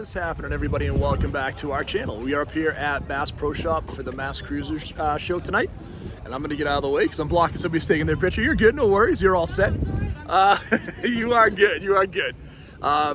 is happening, everybody, and welcome back to our channel. We are up here at Bass Pro Shop for the Mass Cruisers show tonight, and I'm going to get out of the way because I'm blocking somebody taking their picture. You're good, no worries, you're all set. You are good, you are good.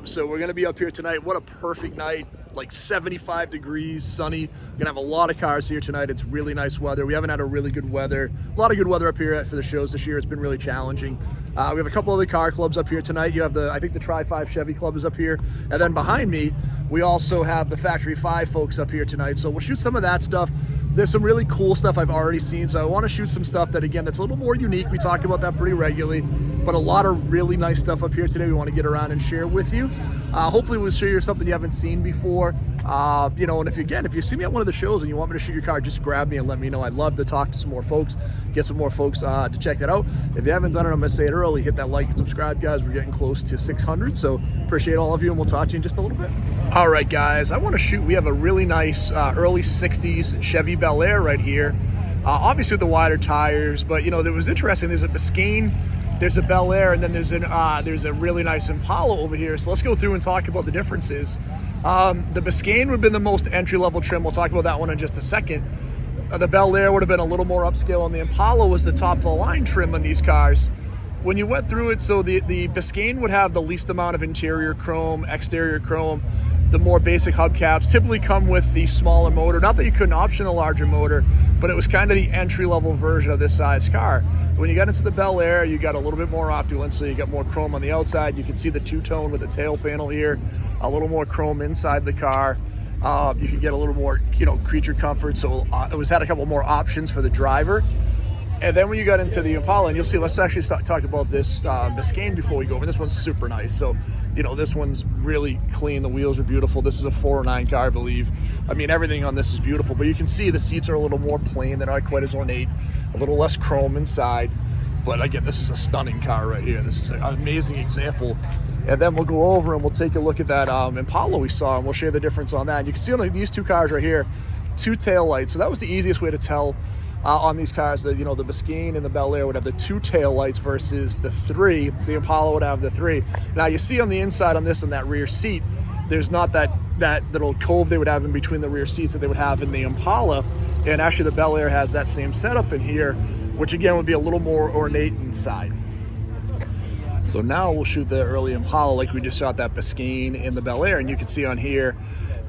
So we're going to be up here tonight. What a perfect night, like 75 degrees, sunny. We're gonna have a lot of cars here tonight. It's really nice weather. We haven't had a really good weather, a lot of good weather up here for the shows this year. It's been really challenging. We have a couple other car clubs up here tonight. You have I think the Tri-5 Chevy Club is up here. And then behind me, we also have the Factory 5 folks up here tonight. So we'll shoot some of that stuff. There's some really cool stuff I've already seen. So I want to shoot some stuff that, again, that's a little more unique. We talk about that pretty regularly, but a lot of really nice stuff up here today we want to get around and share with you. Hopefully we'll show you something you haven't seen before. You know, and if you see me at one of the shows and you want me to shoot your car, just grab me and let me know. I'd love to talk to some more folks, get some more folks to check that out. If you haven't done it, I'm gonna say it early, hit that like and subscribe, guys. We're getting close to 600, so appreciate all of you, and we'll talk to you in just a little bit. All right, guys, I want to shoot. We have a really nice early 60s Chevy Bel Air right here. Obviously with the wider tires, but you know, it was interesting. There's a Biscayne, there's a Bel Air, and then there's a really nice Impala over here. So let's go through and talk about the differences. The Biscayne would have been the most entry-level trim. We'll talk about that one in just a second. The Bel Air would have been a little more upscale, and the Impala was the top-of-the-line trim on these cars. When you went through it, so the Biscayne would have the least amount of interior chrome, exterior chrome. The more basic hubcaps typically come with the smaller motor. Not that you couldn't option a larger motor, but it was kind of the entry-level version of this size car. When you got into the Bel Air, you got a little bit more opulence, so you got more chrome on the outside. You can see the two-tone with the tail panel here, a little more chrome inside the car. You could get a little more, you know, creature comfort, so it had a couple more options for the driver. And then when you got into the Impala, and you'll see, let's actually talk about this Biscayne before we go over. This one's super nice. So, you know, this one's really clean. The wheels are beautiful. This is a 409 car, I believe. I mean, everything on this is beautiful, but you can see the seats are a little more plain. They're not quite as ornate, a little less chrome inside. But again, this is a stunning car right here. This is an amazing example. And then we'll go over and we'll take a look at that Impala we saw, and we'll show you the difference on that. And you can see on these two cars right here, two tail lights. So that was the easiest way to tell on these cars that, you know, the Biscayne and the Bel Air would have the two tail lights versus the three. The Impala would have the three. Now you see on the inside on this, on that rear seat, there's not that little cove they would have in between the rear seats that they would have in the Impala. And actually the Bel Air has that same setup in here, which again would be a little more ornate inside. So now we'll shoot the early Impala like we just shot that Biscayne in the Bel Air, and you can see on here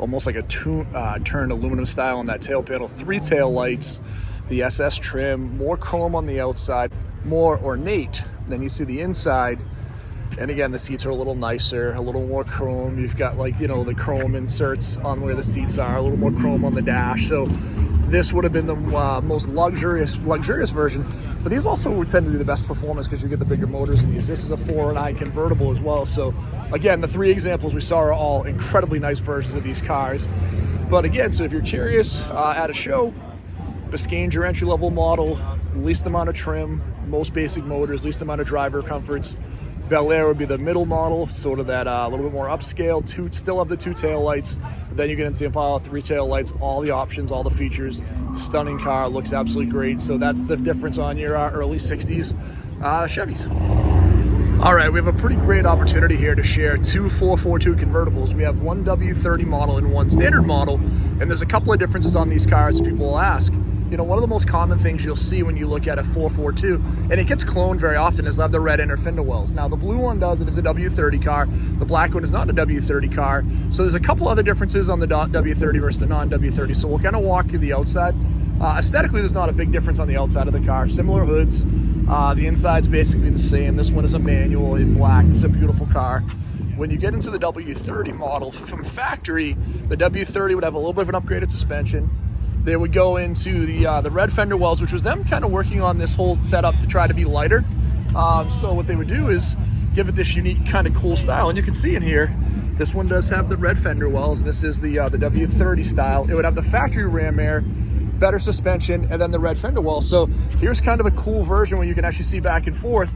almost like a turned aluminum style on that tail panel, three tail lights, the SS trim, more chrome on the outside, more ornate than you see the inside. And again, the seats are a little nicer, a little more chrome. You've got, like, you know, the chrome inserts on where the seats are, a little more chrome on the dash. So this would have been the most luxurious version. But these also would tend to be the best performance because you get the bigger motors in these. This is a 409 convertible as well. So again, the three examples we saw are all incredibly nice versions of these cars. But again, so if you're curious, at a show, Biscayne's your entry-level model, least amount of trim, most basic motors, least amount of driver comforts. Bel Air would be the middle model, sort of that a little bit more upscale, still have the two tail lights. But then you get into the Impala, three tail lights, all the options, all the features. Stunning car, looks absolutely great. So that's the difference on your early 60s Chevys. All right, we have a pretty great opportunity here to share two 442 convertibles. We have one W30 model and one standard model, and there's a couple of differences on these cars that people will ask. You know, one of the most common things you'll see when you look at a 442, and it gets cloned very often, is they'll have the red inner fender wells. Now, the blue one does, it is a W30 car. The black one is not a W30 car. So there's a couple other differences on the W30 versus the non-W30. So we'll kind of walk through the outside. Aesthetically, there's not a big difference on the outside of the car. Similar hoods. The inside's basically the same. This one is a manual in black. This is a beautiful car. When you get into the W30 model from factory, the W30 would have a little bit of an upgraded suspension. They would go into the red fender wells, which was them kind of working on this whole setup to try to be lighter. So what they would do is give it this unique kind of cool style. And you can see in here, this one does have the red fender wells. And this is the W30 style. It would have the factory ram air, better suspension, and then the red fender well. So here's kind of a cool version where you can actually see back and forth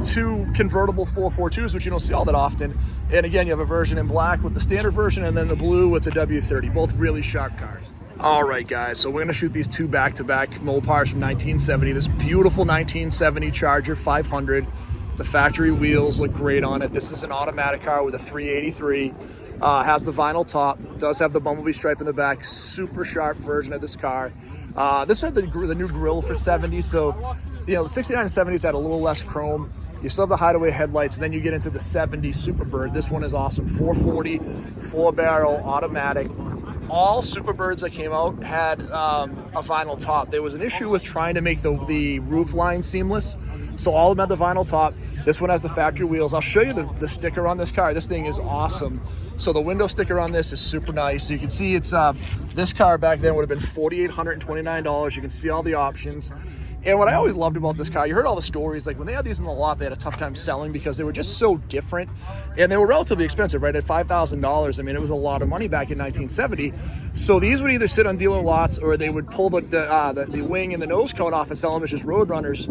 two convertible 442s, which you don't see all that often. And again, you have a version in black with the standard version, and then the blue with the W30, both really sharp cars. All right, guys, so we're gonna shoot these two back-to-back Mopars from 1970. This beautiful 1970 Charger 500. The factory wheels look great on it. This is an automatic car with a 383. Has the vinyl top, does have the bumblebee stripe in the back, super sharp version of this car. This had the new grille for 70, so the 69 and 70s had a little less chrome. You still have the hideaway headlights, and then you get into the 70 Superbird. This one is awesome. 440, 4-barrel, automatic. All Superbirds that came out had a vinyl top. There was an issue with trying to make the roof line seamless, so all of them had the vinyl top. This one has the factory wheels. I'll show you the sticker on this car. This thing is awesome. So the window sticker on this is super nice. So you can see it's this car back then would have been $4,829. You can see all the options. And what I always loved about this car, you heard all the stories, like when they had these in the lot, they had a tough time selling because they were just so different. And they were relatively expensive, right? At $5,000, I mean, it was a lot of money back in 1970. So these would either sit on dealer lots or they would pull the wing and the nose cone off and sell them as just road runners.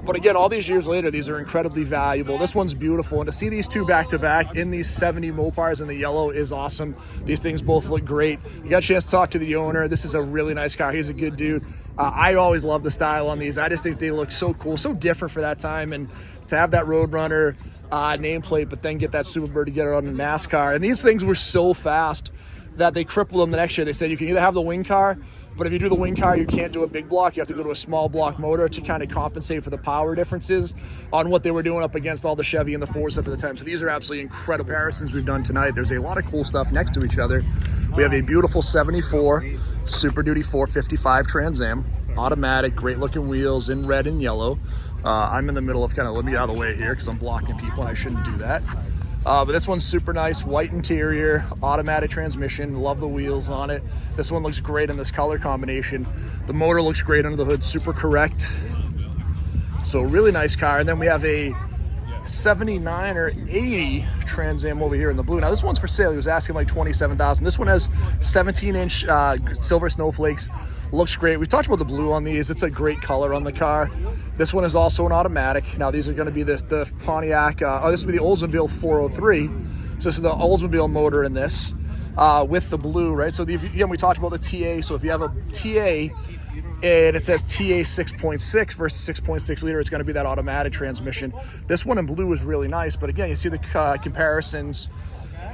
But again, all these years later, these are incredibly valuable. This one's beautiful. And to see these two back to back in these 70 Mopars in the yellow is awesome. These things both look great. You got a chance to talk to the owner. This is a really nice car. He's a good dude. I always love the style on these. I just think they look so cool, so different for that time. And to have that Roadrunner nameplate, but then get that Superbird to get it on the NASCAR. And these things were so fast that they crippled them the next year. They said you can either have the wing car, but if you do the wing car, you can't do a big block. You have to go to a small block motor to kind of compensate for the power differences on what they were doing up against all the Chevy and the Ford stuff at the time. So these are absolutely incredible comparisons we've done tonight. There's a lot of cool stuff next to each other. We have a beautiful 74 Super Duty 455 Trans Am, automatic, great looking wheels in red and yellow. I'm in the middle of let me out of the way here because I'm blocking people and I shouldn't do that. But this one's super nice, white interior, automatic transmission, love the wheels on it. This one looks great in this color combination. The motor looks great under the hood, super correct. So really nice car. And then we have a 79 or 80 Trans Am over here in the blue. Now this one's for sale. He was asking like $27,000. This one has 17-inch silver snowflakes. Looks great. We've talked about the blue on these. It's a great color on the car. This one is also an automatic. Now these are going to be the Pontiac, this will be the Oldsmobile 403. So this is the Oldsmobile motor in this with the blue, right? So again, we talked about the TA. So if you have a TA and it says TA 6.6 versus 6.6 liter, it's going to be that automatic transmission. This one in blue is really nice, but again, you see the comparisons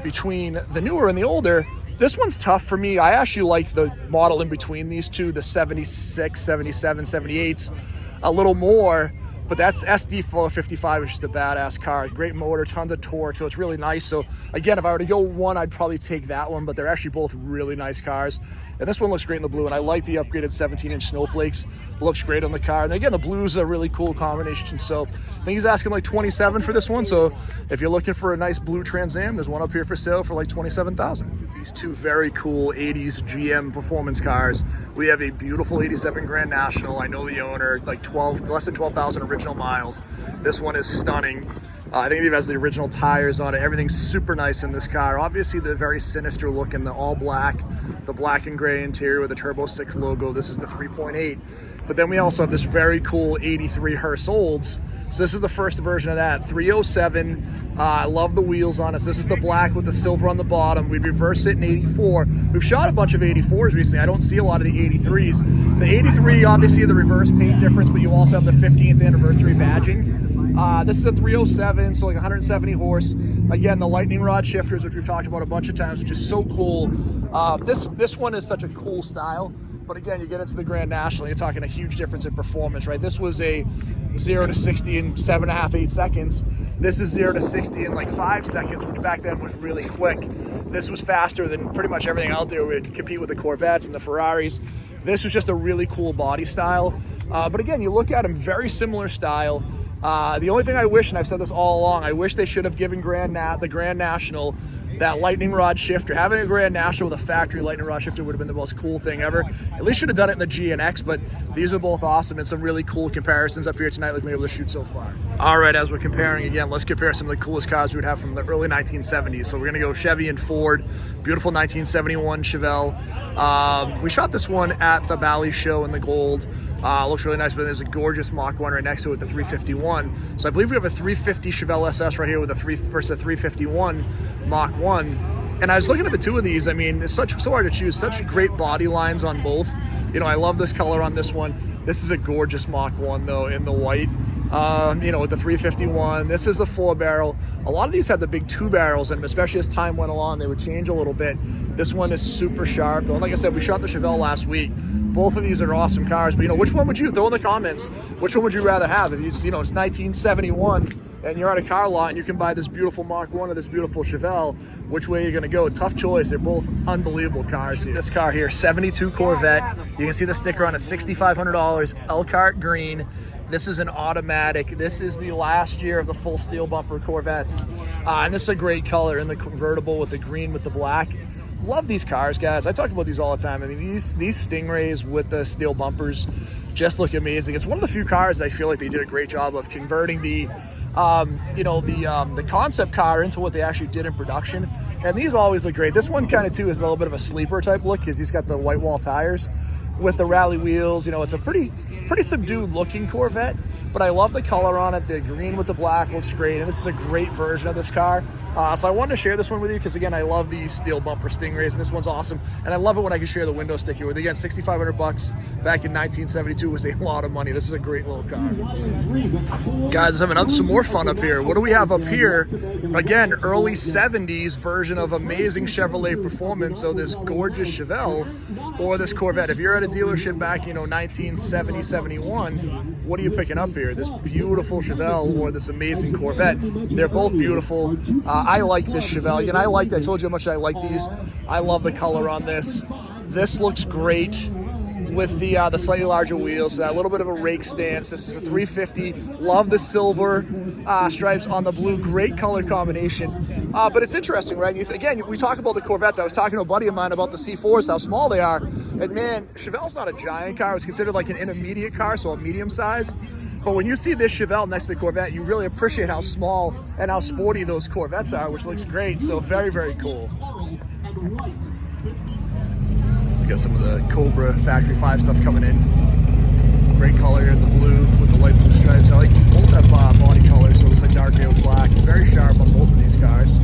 between the newer and the older. This one's tough for me. I actually like the model in between these two, the 76, 77, 78s, a little more. But that's SD 455 is just a badass car. Great motor, tons of torque, so it's really nice. So again, if I were to go one, I'd probably take that one, but they're actually both really nice cars. And this one looks great in the blue, and I like the upgraded 17-inch snowflakes. Looks great on the car. And again, the blue's a really cool combination. So I think he's asking like $27,000 for this one. So if you're looking for a nice blue Trans Am, there's one up here for sale for like $27,000. These two very cool 80s GM performance cars. We have a beautiful 87 Grand National. I know the owner, like less than 12,000 original miles. This one is stunning. I think it even has the original tires on it. Everything's super nice in this car. Obviously the very sinister look in the all black, the black and gray interior with the Turbo 6 logo. This is the 3.8. But then we also have this very cool 83 Hearse Olds. So this is the first version of that, 307. I love the wheels on it. So this is the black with the silver on the bottom. We'd reverse it in 84. We've shot a bunch of 84s recently. I don't see a lot of the 83s. The 83, obviously the reverse paint difference, but you also have the 15th anniversary badging. This is a 307, so like 170 horse. Again, the lightning rod shifters, which we've talked about a bunch of times, which is so cool. This one is such a cool style. But again, you get into the Grand National, you're talking a huge difference in performance, right? This was a 0 to 60 in 7.5, 8 seconds. This is 0 to 60 in like 5 seconds, which back then was really quick. This was faster than pretty much everything out there. We'd compete with the Corvettes and the Ferraris. This was just a really cool body style. But again, you look at them, very similar style. The only thing I wish, and I've said this all along, I wish they should have given the Grand National that lightning rod shifter. Having a Grand National with a factory lightning rod shifter would have been the most cool thing ever. At least should have done it in the GNX, but these are both awesome and some really cool comparisons up here tonight we've been able to shoot so far. All right, as we're comparing again, let's compare some of the coolest cars we would have from the early 1970s. So we're gonna go Chevy and Ford. Beautiful 1971 Chevelle. We shot this one at the Valley Show in the gold. Looks really nice, but there's a gorgeous Mach 1 right next to it, the 351. So I believe we have a 350 Chevelle SS right here with a 351 Mach 1. And I was looking at the two of these. I mean, it's so hard to choose. Such great body lines on both. You know, I love this color on this one. This is a gorgeous Mach 1 though in the white. You know, with the 351. This is the 4-barrel. A lot of these had the big 2 barrels in them, especially as time went along, they would change a little bit. This one is super sharp. And like I said, we shot the Chevelle last week. Both of these are awesome cars, but you know, which one would you throw in the comments? Which one would you rather have? If you know, it's 1971 and you're at a car lot and you can buy this beautiful Mark 1 or this beautiful Chevelle, which way are you gonna go? Tough choice. They're both unbelievable cars here. This car here, 72 Corvette. You can see the sticker on it, $6,500, Elkhart green. This is an automatic. This is the last year of the full steel bumper Corvettes. And this is a great color in the convertible with the green with the black. Love these cars, guys. I talk about these all the time. I mean, these Stingrays with the steel bumpers just look amazing. It's one of the few cars I feel like they did a great job of converting the you know, the concept car into what they actually did in production. And these always look great. This one kind of too is a little bit of a sleeper type look because he's got the white wall tires with the rally wheels. You know, it's a pretty subdued looking Corvette, but I love the color on it. The green with the black looks great, and this is a great version of this car. So I wanted to share this one with you because, again, I love these steel bumper Stingrays, and this one's awesome. And I love it when I can share the window sticker with. Again, $6,500 back in 1972 was a lot of money. This is a great little car. Guys, I'm having some more fun up here. What do we have up here? Again, early 70s version of amazing Chevrolet performance. So this gorgeous Chevelle or this Corvette. If you're at a dealership back, you know, 1970, 71, what are you picking up here? This beautiful Chevelle or this amazing Corvette? They're both beautiful. I like this Chevelle. Again, I told you how much I like these. I love the color on this. This looks great with the slightly larger wheels, that little bit of a rake stance. This is a 350. Love the silver stripes on the blue. Great color combination. But it's interesting, right? Again, we talk about the Corvettes. I was talking to a buddy of mine about the C4s, how small they are. And man, Chevelle's not a giant car. It's considered like an intermediate car, so a medium size. But when you see this Chevelle next to the Corvette, you really appreciate how small and how sporty those Corvettes are, which looks great. So very, very cool. We got some of the Cobra Factory 5 stuff coming in. Great color here in the blue with the light blue stripes. I like these. Both have body color, so it's like dark gray with black. Very sharp on both of these cars.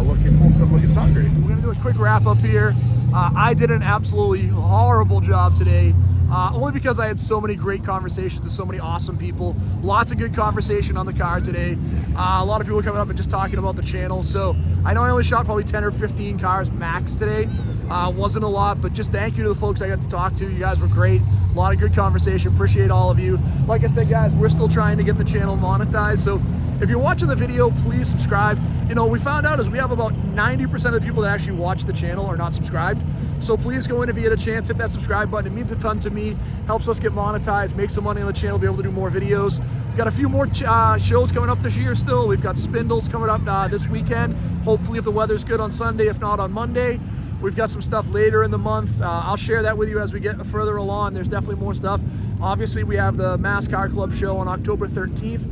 Looking sun great. We're gonna do a quick wrap up here. I did an absolutely horrible job today. Only because I had so many great conversations with so many awesome people. Lots of good conversation on the car today. A lot of people coming up and just talking about the channel. So I know I only shot probably 10 or 15 cars max today. Wasn't a lot, but just thank you to the folks I got to talk to. You guys were great. A lot of good conversation. Appreciate all of you. Like I said, guys, we're still trying to get the channel monetized. So if you're watching the video, please subscribe. You know, we found out is we have about 90% of the people that actually watch the channel are not subscribed. So please go in if you get a chance, hit that subscribe button. It means a ton to me, helps us get monetized, make some money on the channel, be able to do more videos. We've got a few more shows coming up this year still. We've got Spindles coming up this weekend. Hopefully if the weather's good on Sunday, if not on Monday. We've got some stuff later in the month. I'll share that with you as we get further along. There's definitely more stuff. Obviously, we have the Mass Car Club show on October 13th.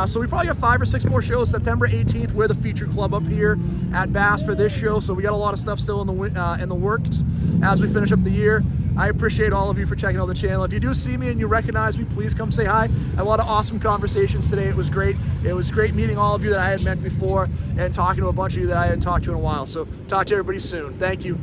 So we probably got 5 or 6 more shows. September 18th, we're the feature club up here at Bass for this show. So we got a lot of stuff still in the works as we finish up the year. I appreciate all of you for checking out the channel. If you do see me and you recognize me, please come say hi. A lot of awesome conversations today. It was great. It was great meeting all of you that I had met before and talking to a bunch of you that I hadn't talked to in a while. So talk to everybody soon. Thank you.